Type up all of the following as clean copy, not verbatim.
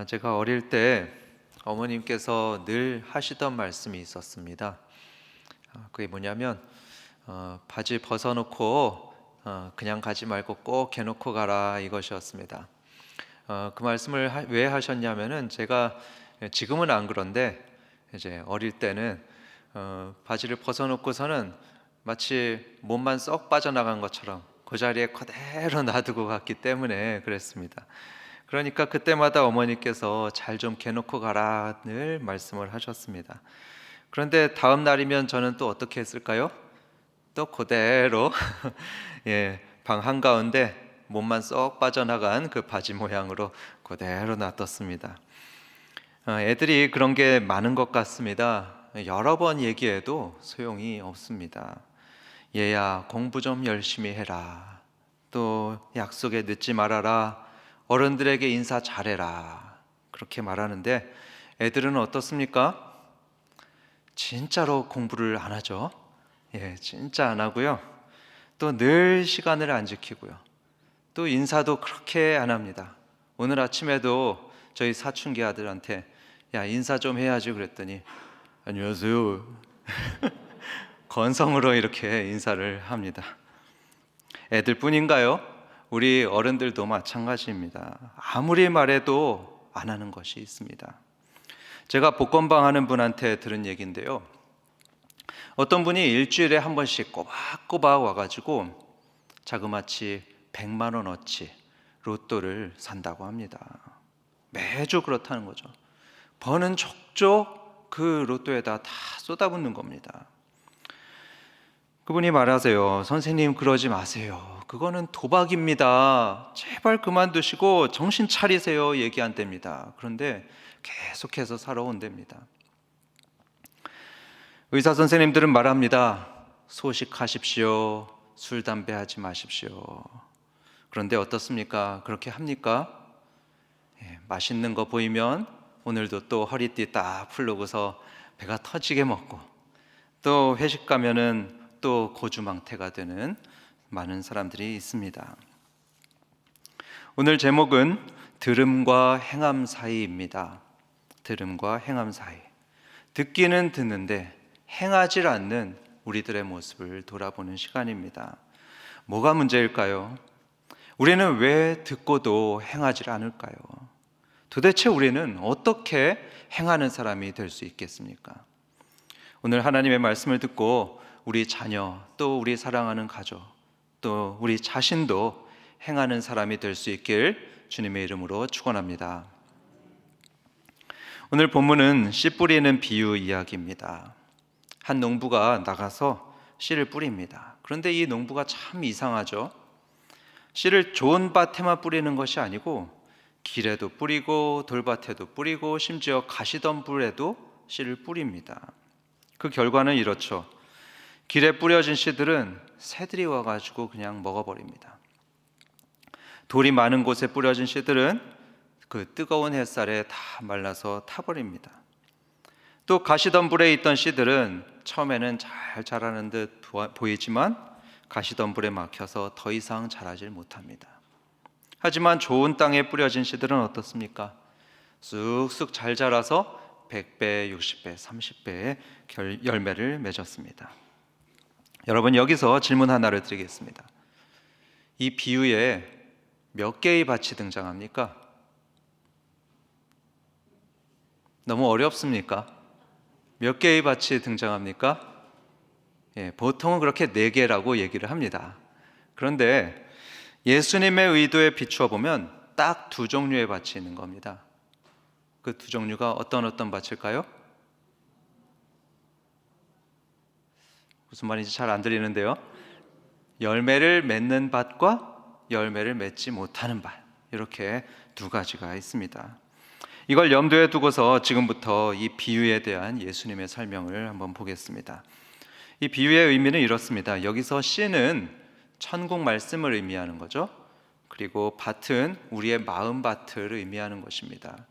제가 어릴 때 어머님께서 늘 하시던 말씀이 있었습니다. 그게 뭐냐면 바지 벗어놓고 그냥 가지 말고 꼭 개놓고 가라, 이것이었습니다. 그 말씀을 왜 하셨냐면은 제가 지금은 안 그런데 이제 어릴 때는 바지를 벗어놓고서는 마치 몸만 썩 빠져나간 것처럼 그 자리에 그대로 놔두고 갔기 때문에 그랬습니다. 그러니까 그때마다 어머니께서 잘 좀 개놓고 가라 늘 말씀을 하셨습니다. 그런데 다음 날이면 저는 또 어떻게 했을까요? 또 그대로 방 한가운데 몸만 쏙 빠져나간 그 바지 모양으로 그대로 놔뒀습니다. 애들이 그런 게 많은 것 같습니다. 여러 번 얘기해도 소용이 없습니다. 얘야, 공부 좀 열심히 해라. 또 약속에 늦지 말아라. 어른들에게 인사 잘해라. 그렇게 말하는데 애들은 어떻습니까? 진짜로 공부를 안 하죠. 진짜 안 하고요. 또 늘 시간을 안 지키고요. 또 인사도 그렇게 안 합니다. 오늘 아침에도 저희 사춘기 아들한테 야, 인사 좀 해야지 그랬더니 안녕하세요. 건성으로 이렇게 인사를 합니다. 애들뿐인가요? 우리 어른들도 마찬가지입니다. 아무리 말해도 안 하는 것이 있습니다. 제가 복권방 하는 분한테 들은 얘기인데요. 어떤 분이 일주일에 한 번씩 꼬박꼬박 와가지고 자그마치 100만 원어치 로또를 산다고 합니다. 매주 그렇다는 거죠. 버는 족족 그 로또에다 다 쏟아붓는 겁니다. 그분이 말하세요. 선생님, 그러지 마세요. 그거는 도박입니다. 제발 그만두시고 정신 차리세요. 얘기 안 됩니다. 그런데 계속해서 살아온답니다. 의사 선생님들은 말합니다. 소식하십시오. 술, 담배 하지 마십시오. 그런데 어떻습니까? 그렇게 합니까? 맛있는 거 보이면 오늘도 또 허리띠 딱 풀르고서 배가 터지게 먹고, 또 회식 가면은 또 고주망태가 되는 많은 사람들이 있습니다. 오늘 제목은 들음과 행함 사이입니다. 들음과 행함 사이. 듣기는 듣는데 행하지 않는 우리들의 모습을 돌아보는 시간입니다. 뭐가 문제일까요? 우리는 왜 듣고도 행하지 않을까요? 도대체 우리는 어떻게 행하는 사람이 될 수 있겠습니까? 오늘 하나님의 말씀을 듣고 우리 자녀, 또 우리 사랑하는 가족, 또 우리 자신도 행하는 사람이 될 수 있길 주님의 이름으로 축원합니다. 오늘 본문은 씨 뿌리는 비유 이야기입니다. 한 농부가 나가서 씨를 뿌립니다. 그런데 이 농부가 참 이상하죠. 씨를 좋은 밭에만 뿌리는 것이 아니고 길에도 뿌리고 돌밭에도 뿌리고 심지어 가시덤불에도 씨를 뿌립니다. 그 결과는 이렇죠. 길에 뿌려진 씨들은 새들이 와가지고 그냥 먹어버립니다. 돌이 많은 곳에 뿌려진 씨들은 그 뜨거운 햇살에 다 말라서 타버립니다. 또 가시덤불에 있던 씨들은 처음에는 잘 자라는 듯 보이지만 가시덤불에 막혀서 더 이상 자라질 못합니다. 하지만 좋은 땅에 뿌려진 씨들은 어떻습니까? 쑥쑥 잘 자라서 100배, 60배, 30배의 열매를 맺었습니다. 여러분, 여기서 질문 하나를 드리겠습니다. 이 비유에 몇 개의 밭이 등장합니까? 너무 어렵습니까? 몇 개의 밭이 등장합니까? 보통은 그렇게 4개라고 얘기를 합니다. 그런데 예수님의 의도에 비추어 보면 딱 2종류의 밭이 있는 겁니다. 그 2종류가 어떤 밭일까요? 무슨 말인지 잘 안 들리는데요. 열매를 맺는 밭과 열매를 맺지 못하는 밭, 이렇게 2가지가 있습니다. 이걸 염두에 두고서 지금부터 이 비유에 대한 예수님의 설명을 한번 보겠습니다. 이 비유의 의미는 이렇습니다. 여기서 씨는 천국 말씀을 의미하는 거죠. 그리고 밭은 우리의 마음 밭을 의미하는 것입니다.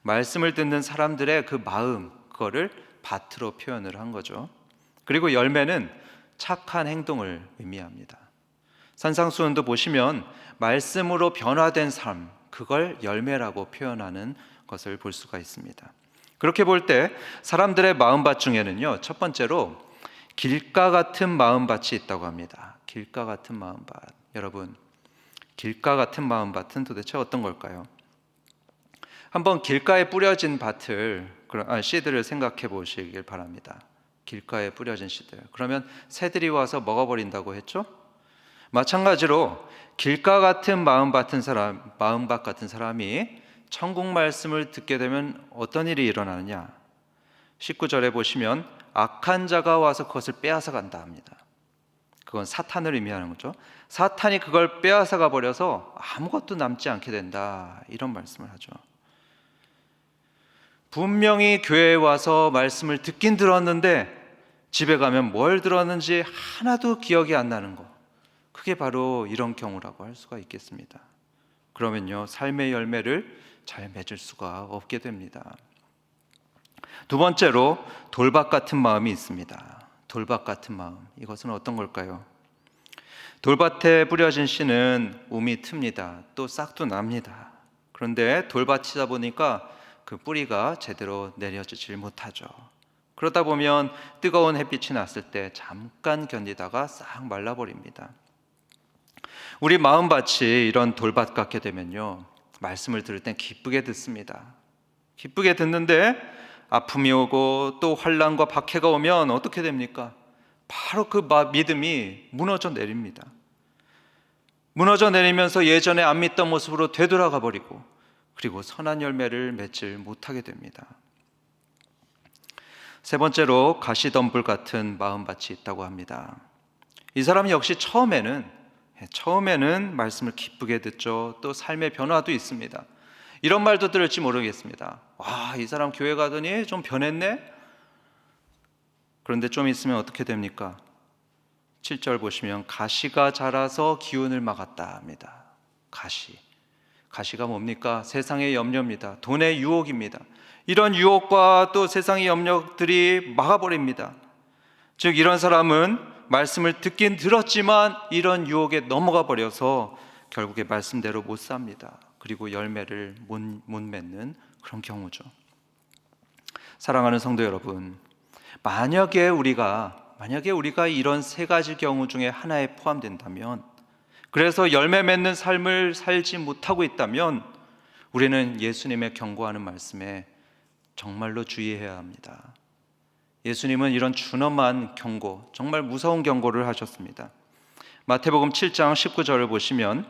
말씀을 듣는 사람들의 그 마음, 그거를 밭으로 표현을 한 거죠. 그리고 열매는 착한 행동을 의미합니다. 산상수훈도 보시면 말씀으로 변화된 삶, 그걸 열매라고 표현하는 것을 볼 수가 있습니다. 그렇게 볼 때 사람들의 마음밭 중에는요, 첫 번째로 길가 같은 마음밭이 있다고 합니다. 길가 같은 마음밭. 여러분, 길가 같은 마음밭은 도대체 어떤 걸까요? 한번 길가에 뿌려진 씨들을 생각해 보시길 바랍니다. 길가에 뿌려진 씨들. 그러면 새들이 와서 먹어버린다고 했죠? 마찬가지로 길가 같은 마음밭 같은 사람이 천국 말씀을 듣게 되면 어떤 일이 일어나느냐? 19절에 보시면 악한 자가 와서 그것을 빼앗아 간다 합니다. 그건 사탄을 의미하는 거죠. 사탄이 그걸 빼앗아 가 버려서 아무것도 남지 않게 된다, 이런 말씀을 하죠. 분명히 교회에 와서 말씀을 듣긴 들었는데 집에 가면 뭘 들었는지 하나도 기억이 안 나는 거, 그게 바로 이런 경우라고 할 수가 있겠습니다. 그러면요, 삶의 열매를 잘 맺을 수가 없게 됩니다. 두 번째로 돌밭 같은 마음이 있습니다. 돌밭 같은 마음, 이것은 어떤 걸까요? 돌밭에 뿌려진 씨는 움이 틉니다. 또 싹도 납니다. 그런데 돌밭이다 보니까 그 뿌리가 제대로 내려지질 못하죠. 그러다 보면 뜨거운 햇빛이 났을 때 잠깐 견디다가 싹 말라버립니다. 우리 마음밭이 이런 돌밭 같게 되면요, 말씀을 들을 땐 기쁘게 듣습니다. 기쁘게 듣는데 아픔이 오고 또 환난과 박해가 오면 어떻게 됩니까? 바로 그 믿음이 무너져 내립니다. 무너져 내리면서 예전에 안 믿던 모습으로 되돌아가 버리고, 그리고 선한 열매를 맺질 못하게 됩니다. 세 번째로 가시덤불 같은 마음밭이 있다고 합니다. 이 사람 역시 처음에는 말씀을 기쁘게 듣죠. 또 삶의 변화도 있습니다. 이런 말도 들을지 모르겠습니다. 와, 이 사람 교회 가더니 좀 변했네? 그런데 좀 있으면 어떻게 됩니까? 7절 보시면 가시가 자라서 기운을 막았다 합니다. 가시가 뭡니까? 세상의 염려입니다. 돈의 유혹입니다. 이런 유혹과 또 세상의 염려들이 막아버립니다. 즉, 이런 사람은 말씀을 듣긴 들었지만 이런 유혹에 넘어가 버려서 결국에 말씀대로 못 삽니다. 그리고 열매를 못 맺는 그런 경우죠. 사랑하는 성도 여러분, 만약에 우리가 이런 세 가지 경우 중에 하나에 포함된다면, 그래서 열매 맺는 삶을 살지 못하고 있다면, 우리는 예수님의 경고하는 말씀에 정말로 주의해야 합니다. 예수님은 이런 준엄한 경고, 정말 무서운 경고를 하셨습니다. 마태복음 7장 19절을 보시면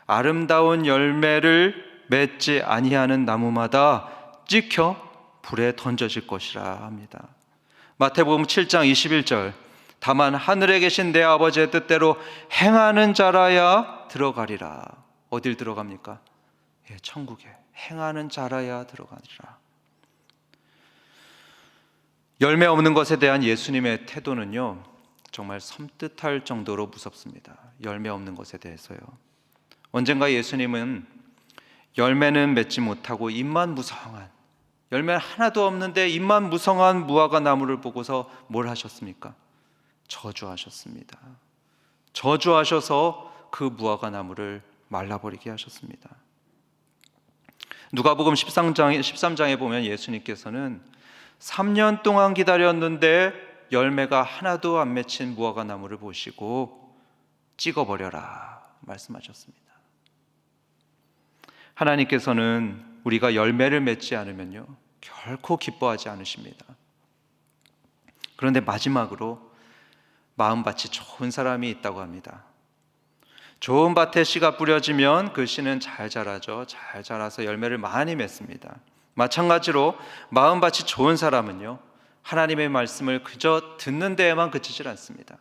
아름다운 열매를 맺지 아니하는 나무마다 찍혀 불에 던져질 것이라 합니다. 마태복음 7장 21절, 다만 하늘에 계신 내 아버지의 뜻대로 행하는 자라야 들어가리라. 어딜 들어갑니까? 천국에 행하는 자라야 들어가리라. 열매 없는 것에 대한 예수님의 태도는요, 정말 섬뜩할 정도로 무섭습니다. 열매 없는 것에 대해서요. 언젠가 예수님은 열매는 맺지 못하고 잎만 무성한, 열매 하나도 없는데 잎만 무성한 무화과 나무를 보고서 뭘 하셨습니까? 저주하셨습니다. 저주하셔서 그 무화과 나무를 말라버리게 하셨습니다. 누가복음 13장에 보면 예수님께서는 3년 동안 기다렸는데 열매가 하나도 안 맺힌 무화과 나무를 보시고 찍어버려라 말씀하셨습니다. 하나님께서는 우리가 열매를 맺지 않으면요, 결코 기뻐하지 않으십니다. 그런데 마지막으로 마음밭이 좋은 사람이 있다고 합니다. 좋은 밭에 씨가 뿌려지면 그 씨는 잘 자라죠. 잘 자라서 열매를 많이 맺습니다. 마찬가지로 마음밭이 좋은 사람은요, 하나님의 말씀을 그저 듣는 데에만 그치질 않습니다.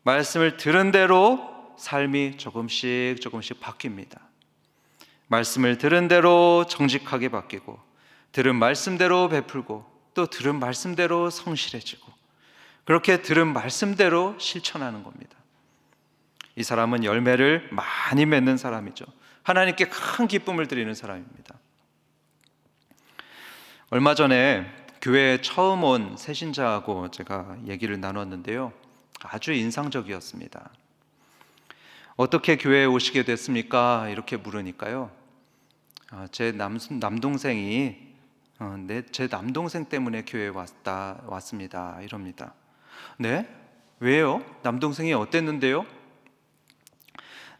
말씀을 들은 대로 삶이 조금씩 바뀝니다. 말씀을 들은 대로 정직하게 바뀌고, 들은 말씀대로 베풀고, 또 들은 말씀대로 성실해지고, 그렇게 들은 말씀대로 실천하는 겁니다. 이 사람은 열매를 많이 맺는 사람이죠. 하나님께 큰 기쁨을 드리는 사람입니다. 얼마 전에 교회에 처음 온 새신자하고 제가 얘기를 나눴는데요, 아주 인상적이었습니다. 어떻게 교회에 오시게 됐습니까? 이렇게 물으니까요, 제 남동생이 제 남동생 때문에 교회에 왔습니다. 이럽니다. 네? 왜요? 남동생이 어땠는데요?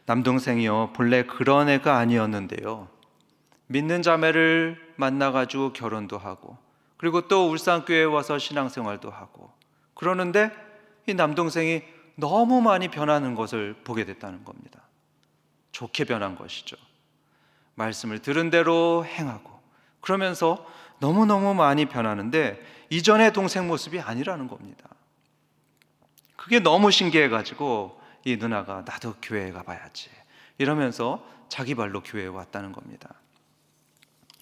남동생이요, 본래 그런 애가 아니었는데요, 믿는 자매를 만나가지고 결혼도 하고, 그리고 또 울산교회에 와서 신앙생활도 하고, 그러는데 이 남동생이 너무 많이 변하는 것을 보게 됐다는 겁니다. 좋게 변한 것이죠. 말씀을 들은 대로 행하고, 그러면서 너무너무 많이 변하는데 이전의 동생 모습이 아니라는 겁니다. 그게 너무 신기해가지고 이 누나가 나도 교회에 가봐야지 이러면서 자기 발로 교회에 왔다는 겁니다.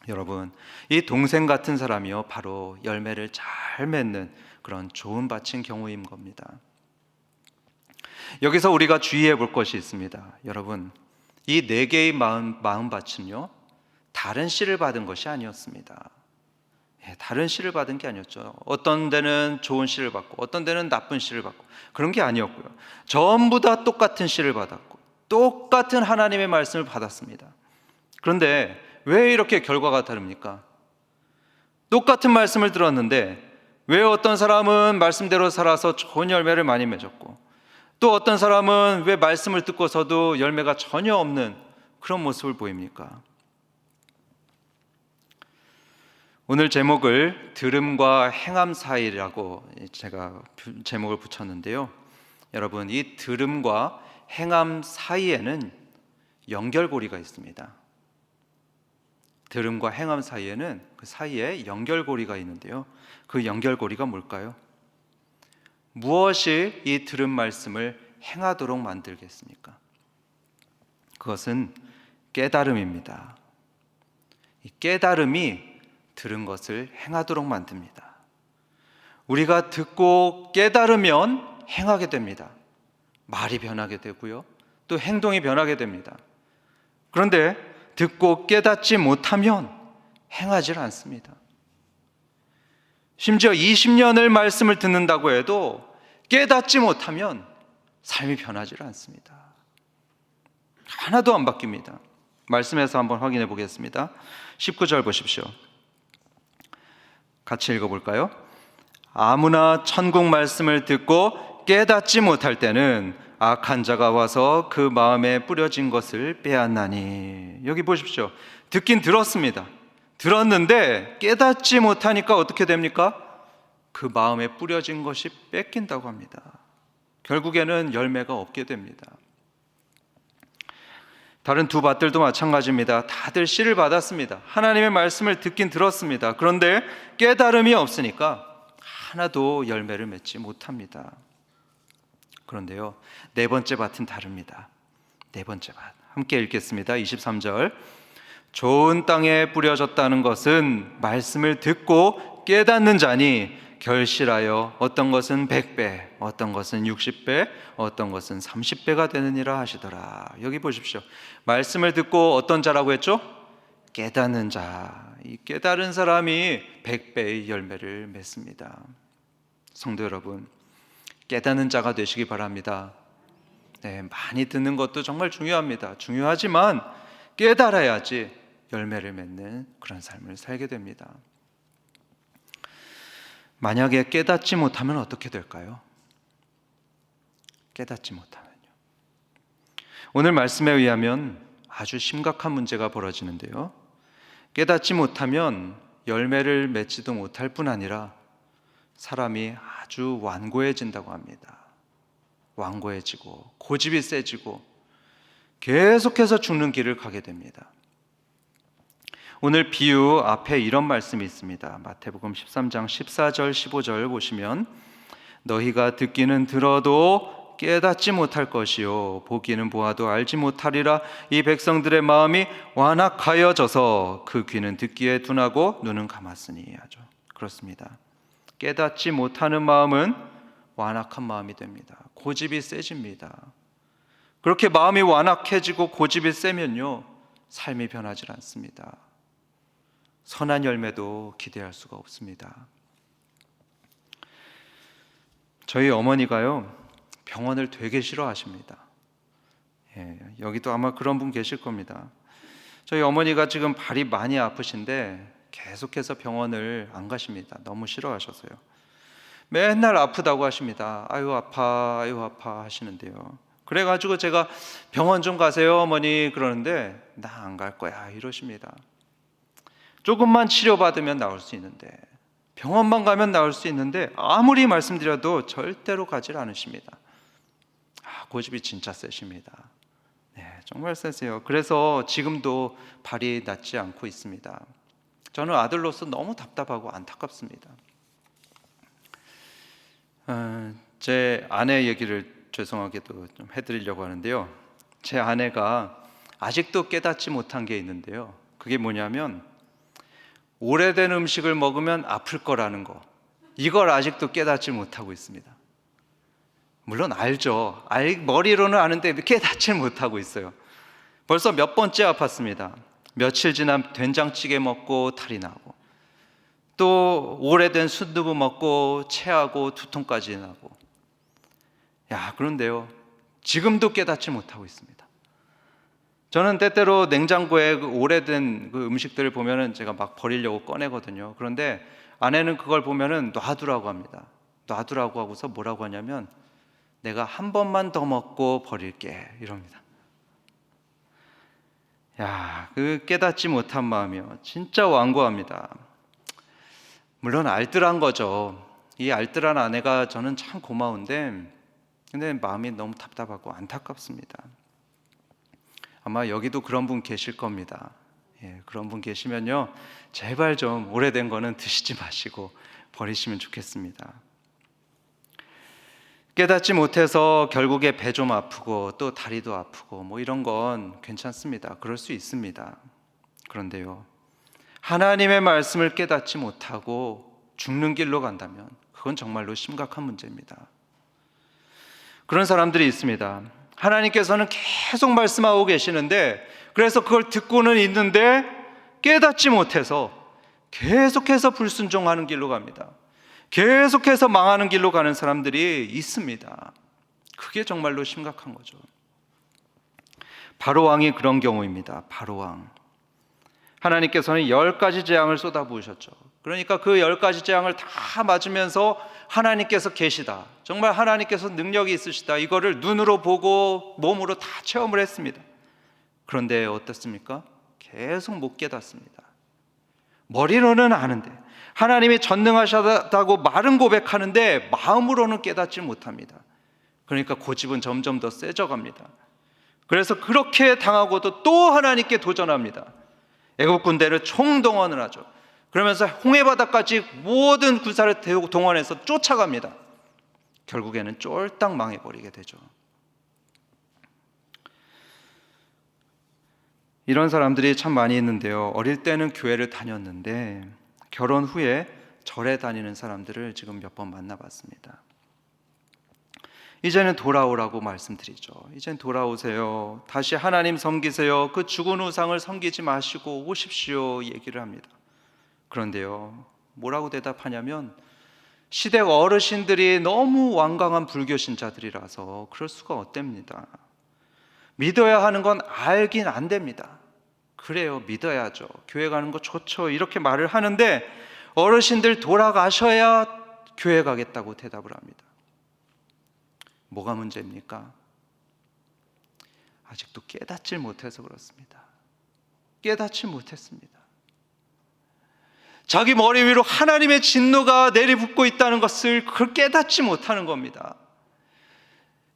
여러분, 이 동생 같은 사람이요, 바로 열매를 잘 맺는 그런 좋은 밭인 경우인 겁니다. 여기서 우리가 주의해 볼 것이 있습니다. 여러분, 이 4개의 마음밭은요, 다른 씨를 받은 것이 아니었습니다. 다른 씨를 받은 게 아니었죠. 어떤 데는 좋은 씨를 받고 어떤 데는 나쁜 씨를 받고 그런 게 아니었고요. 전부 다 똑같은 씨를 받았고 똑같은 하나님의 말씀을 받았습니다. 그런데 왜 이렇게 결과가 다릅니까? 똑같은 말씀을 들었는데 왜 어떤 사람은 말씀대로 살아서 좋은 열매를 많이 맺었고, 또 어떤 사람은 왜 말씀을 듣고서도 열매가 전혀 없는 그런 모습을 보입니까? 오늘 제목을 들음과 행함 사이라고 제가 제목을 붙였는데요, 여러분, 이 들음과 행함 사이에는 연결고리가 있습니다. 들음과 행함 사이에는 그 사이에 연결고리가 있는데요, 그 연결고리가 뭘까요? 무엇이 이 들은 말씀을 행하도록 만들겠습니까? 그것은 깨달음입니다. 이 깨달음이 들은 것을 행하도록 만듭니다. 우리가 듣고 깨달으면 행하게 됩니다. 말이 변하게 되고요, 또 행동이 변하게 됩니다. 그런데 듣고 깨닫지 못하면 행하지 않습니다. 심지어 20년을 말씀을 듣는다고 해도 깨닫지 못하면 삶이 변하지 않습니다. 하나도 안 바뀝니다. 말씀에서 한번 확인해 보겠습니다. 19절 보십시오. 같이 읽어볼까요? 아무나 천국 말씀을 듣고 깨닫지 못할 때는 악한 자가 와서 그 마음에 뿌려진 것을 빼앗나니. 여기 보십시오. 듣긴 들었습니다. 들었는데 깨닫지 못하니까 어떻게 됩니까? 그 마음에 뿌려진 것이 뺏긴다고 합니다. 결국에는 열매가 없게 됩니다. 다른 두 밭들도 마찬가지입니다. 다들 씨를 받았습니다. 하나님의 말씀을 듣긴 들었습니다. 그런데 깨달음이 없으니까 하나도 열매를 맺지 못합니다. 그런데요, 4번째 밭은 다릅니다. 4번째 밭 함께 읽겠습니다. 23절. 좋은 땅에 뿌려졌다는 것은 말씀을 듣고 깨닫는 자니 결실하여 어떤 것은 100배, 어떤 것은 60배, 어떤 것은 30배가 되느니라 하시더라. 여기 보십시오. 말씀을 듣고 어떤 자라고 했죠? 깨닫는 자. 이 깨달은 사람이 100배의 열매를 맺습니다. 성도 여러분, 깨닫는 자가 되시기 바랍니다. 네, 많이 듣는 것도 정말 중요합니다. 중요하지만 깨달아야지 열매를 맺는 그런 삶을 살게 됩니다. 만약에 깨닫지 못하면 어떻게 될까요? 깨닫지 못하면요, 오늘 말씀에 의하면 아주 심각한 문제가 벌어지는데요, 깨닫지 못하면 열매를 맺지도 못할 뿐 아니라 사람이 아주 완고해진다고 합니다. 완고해지고 고집이 세지고 계속해서 죽는 길을 가게 됩니다. 오늘 비유 앞에 이런 말씀이 있습니다. 마태복음 13장 14절 15절 보시면, 너희가 듣기는 들어도 깨닫지 못할 것이요 보기는 보아도 알지 못하리라. 이 백성들의 마음이 완악하여져서 그 귀는 듣기에 둔하고 눈은 감았으니 하죠. 그렇습니다. 깨닫지 못하는 마음은 완악한 마음이 됩니다. 고집이 세집니다. 그렇게 마음이 완악해지고 고집이 세면요, 삶이 변하지 않습니다. 선한 열매도 기대할 수가 없습니다. 저희 어머니가요, 병원을 되게 싫어하십니다. 여기도 아마 그런 분 계실 겁니다. 저희 어머니가 지금 발이 많이 아프신데 계속해서 병원을 안 가십니다. 너무 싫어하셔서요. 맨날 아프다고 하십니다. 아유 아파 아유 아파 하시는데요. 그래가지고 제가 병원 좀 가세요 어머니 그러는데 나 안 갈 거야 이러십니다. 조금만 치료받으면 나올 수 있는데, 병원만 가면 나올 수 있는데 아무리 말씀드려도 절대로 가질 않으십니다. 고집이 진짜 세십니다. 네, 정말 세세요. 그래서 지금도 발이 낫지 않고 있습니다. 저는 아들로서 너무 답답하고 안타깝습니다. 제 아내 얘기를 죄송하게도 좀 해드리려고 하는데요. 제 아내가 아직도 깨닫지 못한 게 있는데요. 그게 뭐냐면 오래된 음식을 먹으면 아플 거라는 거, 이걸 아직도 깨닫지 못하고 있습니다. 물론 알죠. 머리로는 아는데 깨닫지 못하고 있어요. 벌써 몇 번째 아팠습니다. 며칠 지나 된장찌개 먹고 탈이 나고, 또 오래된 순두부 먹고 체하고 두통까지 나고. 그런데요, 지금도 깨닫지 못하고 있습니다. 저는 때때로 냉장고에 그 오래된 그 음식들을 보면은 제가 막 버리려고 꺼내거든요. 그런데 아내는 그걸 보면은 놔두라고 합니다. 놔두라고 하고서 뭐라고 하냐면 내가 한 번만 더 먹고 버릴게 이럽니다. 그 깨닫지 못한 마음이요, 진짜 완고합니다. 물론 알뜰한 거죠. 이 알뜰한 아내가 저는 참 고마운데, 근데 마음이 너무 답답하고 안타깝습니다. 아마 여기도 그런 분 계실 겁니다. 그런 분 계시면요, 제발 좀 오래된 거는 드시지 마시고 버리시면 좋겠습니다. 깨닫지 못해서 결국에 배 좀 아프고 또 다리도 아프고 뭐 이런 건 괜찮습니다. 그럴 수 있습니다. 그런데요, 하나님의 말씀을 깨닫지 못하고 죽는 길로 간다면 그건 정말로 심각한 문제입니다. 그런 사람들이 있습니다. 하나님께서는 계속 말씀하고 계시는데, 그래서 그걸 듣고는 있는데 깨닫지 못해서 계속해서 불순종하는 길로 갑니다. 계속해서 망하는 길로 가는 사람들이 있습니다. 그게 정말로 심각한 거죠. 바로왕이 그런 경우입니다. 바로왕, 하나님께서는 10가지 재앙을 쏟아부으셨죠. 그러니까 그 10가지 재앙을 다 맞으면서 하나님께서 계시다, 정말 하나님께서 능력이 있으시다, 이거를 눈으로 보고 몸으로 다 체험을 했습니다. 그런데 어떻습니까? 계속 못 깨닫습니다. 머리로는 아는데, 하나님이 전능하시다고 말은 고백하는데 마음으로는 깨닫지 못합니다. 그러니까 고집은 점점 더 세져갑니다. 그래서 그렇게 당하고도 또 하나님께 도전합니다. 애국 군대를 총동원을 하죠. 그러면서 홍해바다까지 모든 군사를 동원해서 쫓아갑니다. 결국에는 쫄딱 망해버리게 되죠. 이런 사람들이 참 많이 있는데요, 어릴 때는 교회를 다녔는데 결혼 후에 절에 다니는 사람들을 지금 몇 번 만나봤습니다. 이제는 돌아오라고 말씀드리죠. 이젠 돌아오세요. 다시 하나님 섬기세요. 그 죽은 우상을 섬기지 마시고 오십시오 얘기를 합니다. 그런데요, 뭐라고 대답하냐면 시댁 어르신들이 너무 완강한 불교 신자들이라서 그럴 수가 없답니다. 믿어야 하는 건 알긴 안 됩니다. 그래요, 믿어야죠. 교회 가는 거 좋죠. 이렇게 말을 하는데 어르신들 돌아가셔야 교회 가겠다고 대답을 합니다. 뭐가 문제입니까? 아직도 깨닫지 못해서 그렇습니다. 깨닫지 못했습니다. 자기 머리 위로 하나님의 진노가 내리붓고 있다는 것을 그걸 깨닫지 못하는 겁니다.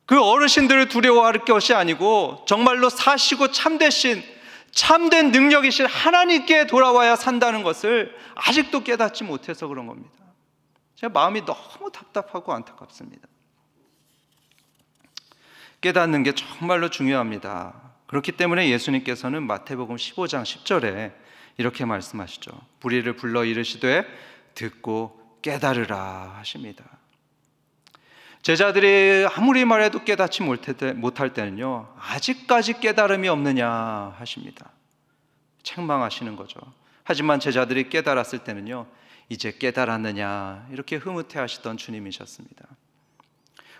그 어르신들을 두려워할 것이 아니고 정말로 사시고 참된 능력이신 하나님께 돌아와야 산다는 것을 아직도 깨닫지 못해서 그런 겁니다. 제 마음이 너무 답답하고 안타깝습니다. 깨닫는 게 정말로 중요합니다. 그렇기 때문에 예수님께서는 마태복음 15장 10절에 이렇게 말씀하시죠. 불의를 불러 이르시되 듣고 깨달으라 하십니다. 제자들이 아무리 말해도 깨닫지 못할 때는요, 아직까지 깨달음이 없느냐 하십니다. 책망하시는 거죠. 하지만 제자들이 깨달았을 때는요, 이제 깨달았느냐 이렇게 흐뭇해하시던 주님이셨습니다.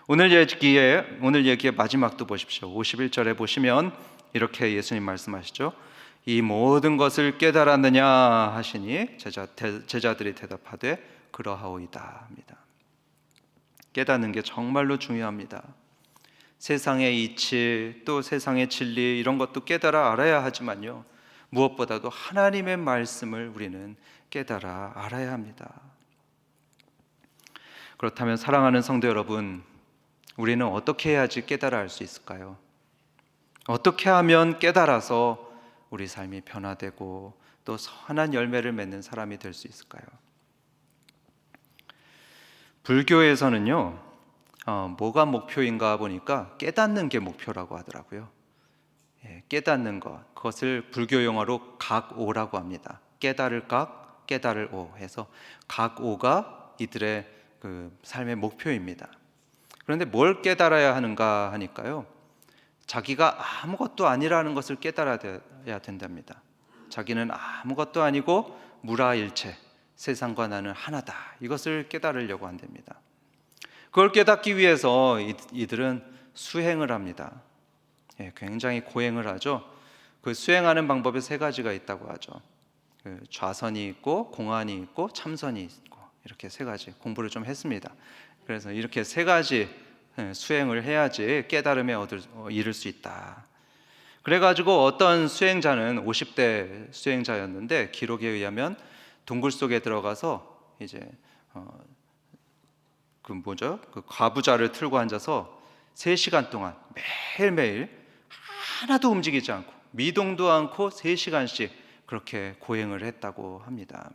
오늘 얘기의 마지막도 보십시오. 51절에 보시면 이렇게 예수님 말씀하시죠. 이 모든 것을 깨달았느냐 하시니 제자들이 대답하되 그러하오이다 합니다. 깨닫는 게 정말로 중요합니다. 세상의 이치 또 세상의 진리 이런 것도 깨달아 알아야 하지만요, 무엇보다도 하나님의 말씀을 우리는 깨달아 알아야 합니다. 그렇다면 사랑하는 성도 여러분, 우리는 어떻게 해야지 깨달아 알 수 있을까요? 어떻게 하면 깨달아서 우리 삶이 변화되고 또 선한 열매를 맺는 사람이 될 수 있을까요? 불교에서는요, 뭐가 목표인가 보니까 깨닫는 게 목표라고 하더라고요. 깨닫는 것, 그것을 불교 용어로 각오라고 합니다. 깨달을 각, 깨달을 오 해서 각오가 이들의 그 삶의 목표입니다. 그런데 뭘 깨달아야 하는가 하니까요, 자기가 아무것도 아니라는 것을 깨달아야 된답니다. 자기는 아무것도 아니고 무라일체, 세상과 나는 하나다, 이것을 깨달으려고 한답니다. 그걸 깨닫기 위해서 이들은 수행을 합니다. 굉장히 고행을 하죠. 그 수행하는 방법에 세 가지가 있다고 하죠. 좌선이 있고 공안이 있고 참선이 있고, 이렇게 세 가지 공부를 좀 했습니다. 그래서 이렇게 세 가지 수행을 해야지 깨달음에 이를 수 있다. 그래가지고 어떤 수행자는 50대 수행자였는데 기록에 의하면 동굴 속에 들어가서 이제 그 과부자를 틀고 앉아서 3시간 동안 매일매일 하나도 움직이지 않고 미동도 않고 3시간씩 그렇게 고행을 했다고 합니다.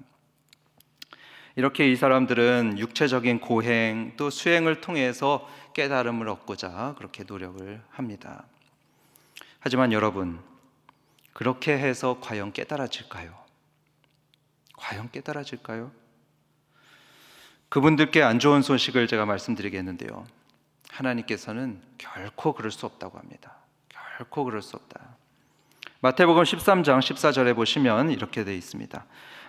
이렇게 이 사람들은 육체적인 고행 또 수행을 통해서 깨달음을 얻고자 그렇게 노력을 합니다. 하지만 여러분, 그렇게 해서 과연 깨달아질까요? 과연 깨달아질까요? 그분들께 안 좋은 소식을 제가 말씀드리겠는데요, 하나님께서는 결코 그럴 수 없다고 합니다. 결코 그럴 수 없다. 마태복음 13장 14절에 보시면 이렇게 되어 있습니다.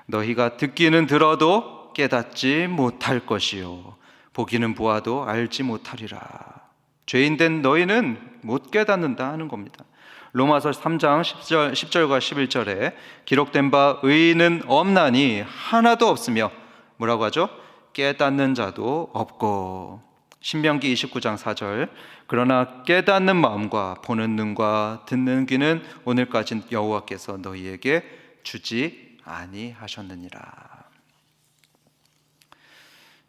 너희가 듣기는 들어도 깨닫지 못할 것이요 보기는 보아도 알지 못하리라. 죄인된 너희는 못 깨닫는다 하는 겁니다. 로마서 3장 10절과 11절에 기록된 바 의인은 없나니 하나도 없으며 뭐라고 하죠? 깨닫는 자도 없고. 신명기 29장 4절 그러나 깨닫는 마음과 보는 눈과 듣는 귀는 오늘까지 여호와께서 너희에게 주지 아니하셨느니라.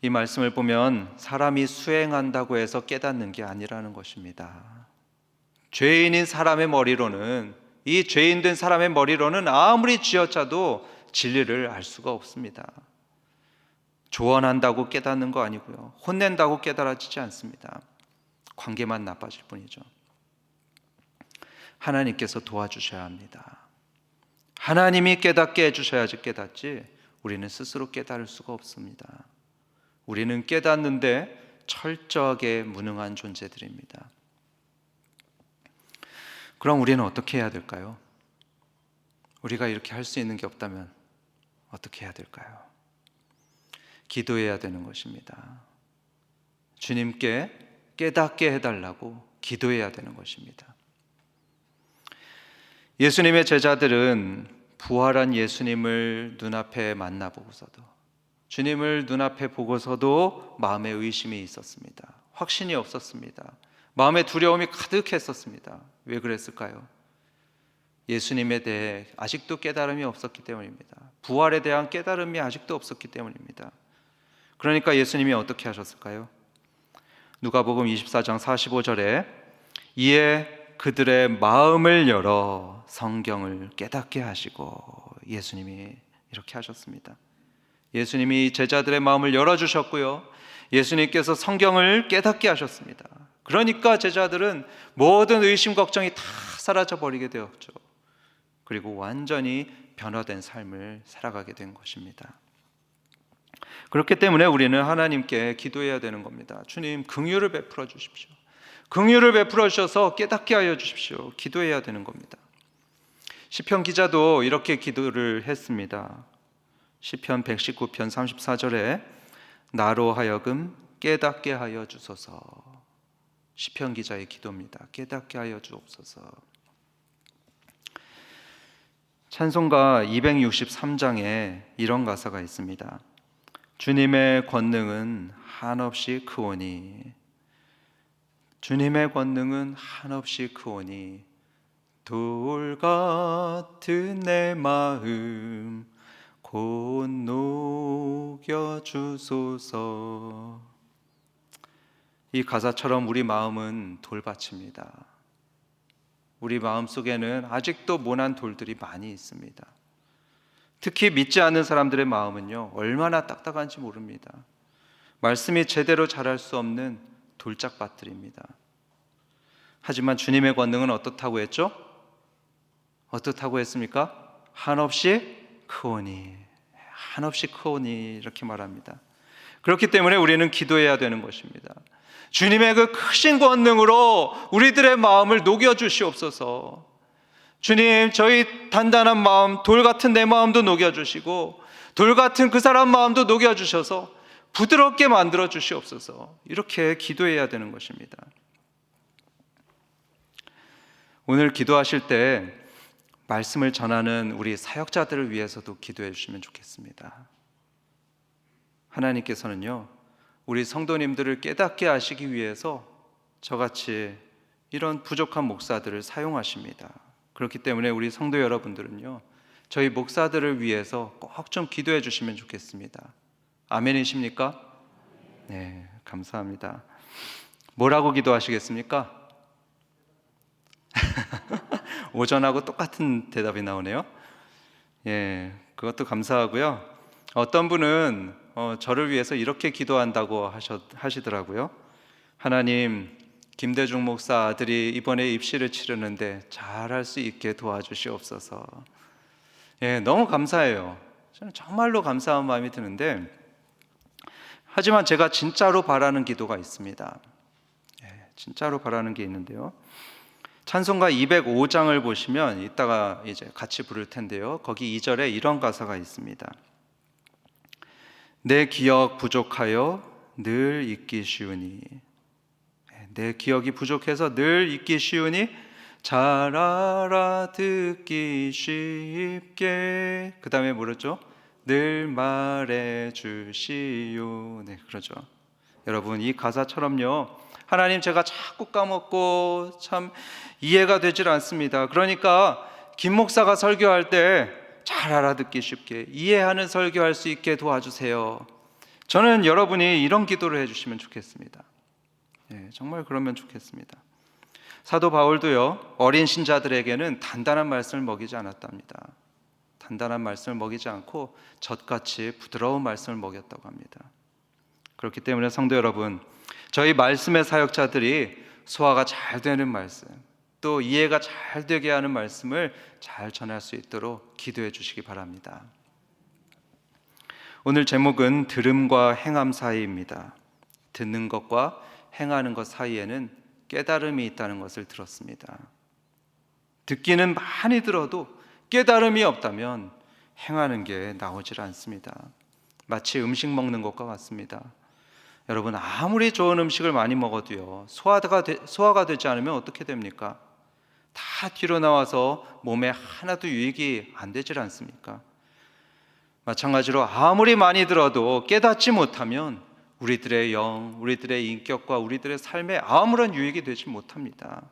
이 말씀을 보면 사람이 수행한다고 해서 깨닫는 게 아니라는 것입니다. 죄인인 사람의 머리로는, 이 죄인된 사람의 머리로는 아무리 쥐어짜도 진리를 알 수가 없습니다. 조언한다고 깨닫는 거 아니고요, 혼낸다고 깨달아지지 않습니다. 관계만 나빠질 뿐이죠. 하나님께서 도와주셔야 합니다. 하나님이 깨닫게 해주셔야지 깨닫지, 우리는 스스로 깨달을 수가 없습니다. 우리는 깨닫는데 철저하게 무능한 존재들입니다. 그럼 우리는 어떻게 해야 될까요? 우리가 이렇게 할 수 있는 게 없다면 어떻게 해야 될까요? 기도해야 되는 것입니다. 주님께 깨닫게 해달라고 기도해야 되는 것입니다. 예수님의 제자들은 부활한 예수님을 눈앞에 만나보고서도, 주님을 눈앞에 보고서도 마음에 의심이 있었습니다. 확신이 없었습니다. 마음에 두려움이 가득했었습니다. 왜 그랬을까요? 예수님에 대해 아직도 깨달음이 없었기 때문입니다. 부활에 대한 깨달음이 아직도 없었기 때문입니다. 그러니까 예수님이 어떻게 하셨을까요? 누가복음 24장 45절에 이에 그들의 마음을 열어 성경을 깨닫게 하시고, 예수님이 이렇게 하셨습니다. 예수님이 제자들의 마음을 열어주셨고요, 예수님께서 성경을 깨닫게 하셨습니다. 그러니까 제자들은 모든 의심 걱정이 다 사라져버리게 되었죠. 그리고 완전히 변화된 삶을 살아가게 된 것입니다. 그렇기 때문에 우리는 하나님께 기도해야 되는 겁니다. 주님, 긍휼을 베풀어 주십시오. 긍휼을 베풀어 주셔서 깨닫게 하여 주십시오. 기도해야 되는 겁니다. 시편 기자도 이렇게 기도를 했습니다. 시편 119편 34절에 나로 하여금 깨닫게 하여 주소서. 시편 기자의 기도입니다. 깨닫게 하여 주옵소서. 찬송가 263장에 이런 가사가 있습니다. 주님의 권능은 한없이 크오니, 주님의 권능은 한없이 크오니 돌 같은 내 마음 곧 녹여주소서. 이 가사처럼 우리 마음은 돌밭입니다. 우리 마음 속에는 아직도 모난 돌들이 많이 있습니다. 특히 믿지 않는 사람들의 마음은요, 얼마나 딱딱한지 모릅니다. 말씀이 제대로 자랄 수 없는 돌짝밭들입니다. 하지만 주님의 권능은 어떻다고 했죠? 어떻다고 했습니까? 한없이 크오니, 한없이 크오니 이렇게 말합니다. 그렇기 때문에 우리는 기도해야 되는 것입니다. 주님의 그 크신 권능으로 우리들의 마음을 녹여주시옵소서. 주님, 저희 단단한 마음, 돌 같은 내 마음도 녹여주시고 돌 같은 그 사람 마음도 녹여주셔서 부드럽게 만들어 주시옵소서. 이렇게 기도해야 되는 것입니다. 오늘 기도하실 때 말씀을 전하는 우리 사역자들을 위해서도 기도해 주시면 좋겠습니다. 하나님께서는요, 우리 성도님들을 깨닫게 하시기 위해서 저같이 이런 부족한 목사들을 사용하십니다. 그렇기 때문에 우리 성도 여러분들은요, 저희 목사들을 위해서 꼭 좀 기도해 주시면 좋겠습니다. 아멘이십니까? 네, 감사합니다. 뭐라고 기도하시겠습니까? 오전하고 똑같은 대답이 나오네요. 예, 그것도 감사하고요. 어떤 분은 저를 위해서 이렇게 기도한다고 하시더라고요. 하나님, 김대중 목사 아들이 이번에 입시를 치르는데 잘할 수 있게 도와주시옵소서. 예, 너무 감사해요. 저는 정말로 감사한 마음이 드는데, 하지만 제가 진짜로 바라는 기도가 있습니다. 예, 진짜로 바라는 게 있는데요. 찬송가 205장을 보시면 이따가 이제 같이 부를 텐데요. 거기 2절에 이런 가사가 있습니다. 내 기억 부족하여 늘 잊기 쉬우니, 내 기억이 부족해서 늘 잊기 쉬우니 잘 알아듣기 쉽게, 그 다음에 뭐랬죠? 늘 말해 주시오. 네, 그러죠. 여러분, 이 가사처럼요, 하나님, 제가 자꾸 까먹고 참 이해가 되질 않습니다. 그러니까 김 목사가 설교할 때 잘 알아듣기 쉽게 이해하는 설교할 수 있게 도와주세요. 저는 여러분이 이런 기도를 해주시면 좋겠습니다. 네, 정말 그러면 좋겠습니다. 사도 바울도요, 어린 신자들에게는 단단한 말씀을 먹이지 않았답니다. 단단한 말씀을 먹이지 않고 젖같이 부드러운 말씀을 먹였다고 합니다. 그렇기 때문에 성도 여러분, 저희 말씀의 사역자들이 소화가 잘 되는 말씀, 또 이해가 잘 되게 하는 말씀을 잘 전할 수 있도록 기도해 주시기 바랍니다. 오늘 제목은 들음과 행함 사이입니다. 듣는 것과 행하는 것 사이에는 깨달음이 있다는 것을 들었습니다. 듣기는 많이 들어도 깨달음이 없다면 행하는 게 나오질 않습니다. 마치 음식 먹는 것과 같습니다. 여러분, 아무리 좋은 음식을 많이 먹어도요, 소화가 되지 않으면 어떻게 됩니까? 다 뒤로 나와서 몸에 하나도 유익이 안 되질 않습니까? 마찬가지로 아무리 많이 들어도 깨닫지 못하면 우리들의 영, 우리들의 인격과 우리들의 삶에 아무런 유익이 되지 못합니다.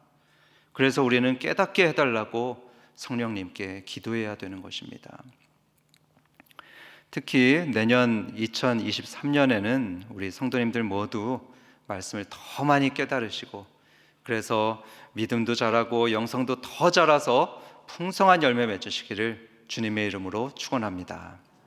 그래서 우리는 깨닫게 해달라고 성령님께 기도해야 되는 것입니다. 특히 내년 2023년에는 우리 성도님들 모두 말씀을 더 많이 깨달으시고, 그래서 믿음도 자라고 영성도 더 자라서 풍성한 열매 맺으시기를 주님의 이름으로 축원합니다.